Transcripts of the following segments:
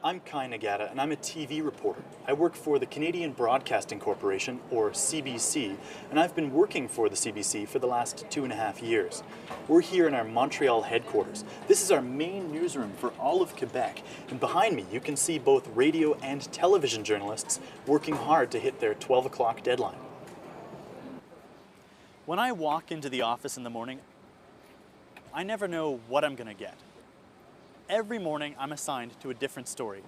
I'm Kai Nagata, and I'm a TV reporter. I work for the Canadian Broadcasting Corporation, or CBC, and I've been working for the CBC for the last 2.5 years. We're here in our Montreal headquarters. This is our main newsroom for all of Quebec, and behind me you can see both radio and television journalists working hard to hit their 12 o'clock deadline. When I walk into the office in the morning, I never know what I'm going to get. Every morning I'm assigned to a different story.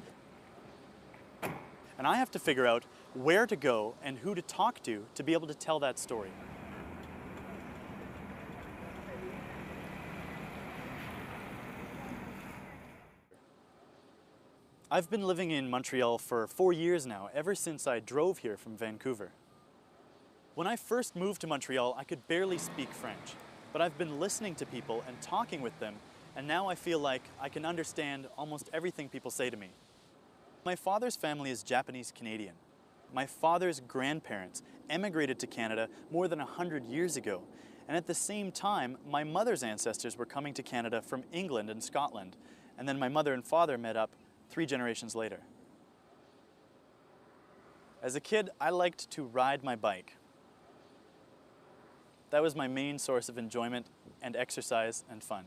And I have to figure out where to go and who to talk to be able to tell that story. I've been living in Montreal for 4 years now, ever since I drove here from Vancouver. When I first moved to Montreal, I could barely speak French, but I've been listening to people and talking with them, and now I feel like I can understand almost everything people say to me. My father's family is Japanese Canadian. My father's grandparents emigrated to Canada more than 100 years ago, and at the same time, my mother's ancestors were coming to Canada from England and Scotland, and then my mother and father met up 3 generations later. As a kid, I liked to ride my bike. That was my main source of enjoyment and exercise and fun.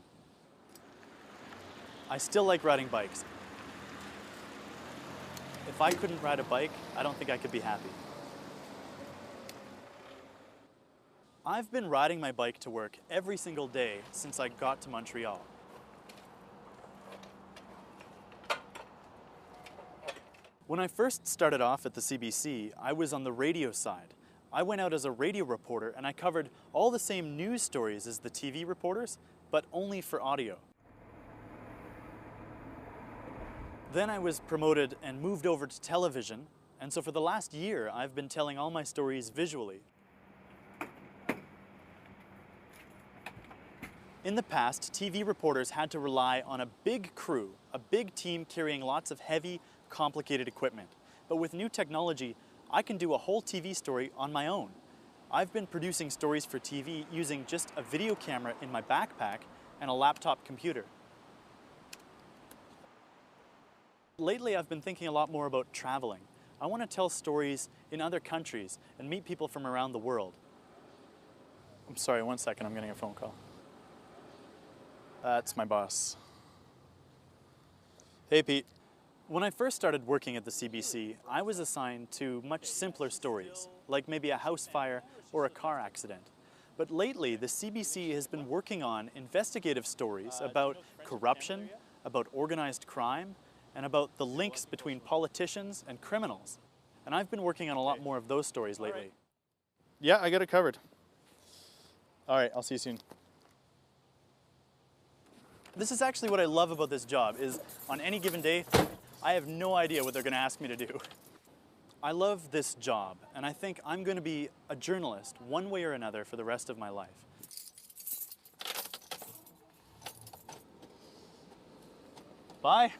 I still like riding bikes. If I couldn't ride a bike, I don't think I could be happy. I've been riding my bike to work every single day since I got to Montreal. When I first started off at the CBC, I was on the radio side. I went out as a radio reporter and I covered all the same news stories as the TV reporters, but only for audio. Then I was promoted and moved over to television, and so for the last year I've been telling all my stories visually. In the past, TV reporters had to rely on a big crew, a big team carrying lots of heavy, complicated equipment. But with new technology, I can do a whole TV story on my own. I've been producing stories for TV using just a video camera in my backpack and a laptop computer. Lately, I've been thinking a lot more about traveling. I want to tell stories in other countries and meet people from around the world. I'm sorry, 1 second, I'm getting a phone call. That's my boss. Hey, Pete. When I first started working at the CBC, I was assigned to much simpler stories, like maybe a house fire or a car accident. But lately, the CBC has been working on investigative stories about corruption, about organized crime, and about the links between politicians and criminals. And I've been working on a lot more of those stories lately. Yeah, I got it covered. All right, I'll see you soon. This is actually what I love about this job, is on any given day, I have no idea what they're going to ask me to do. I love this job, and I think I'm going to be a journalist one way or another for the rest of my life. Bye.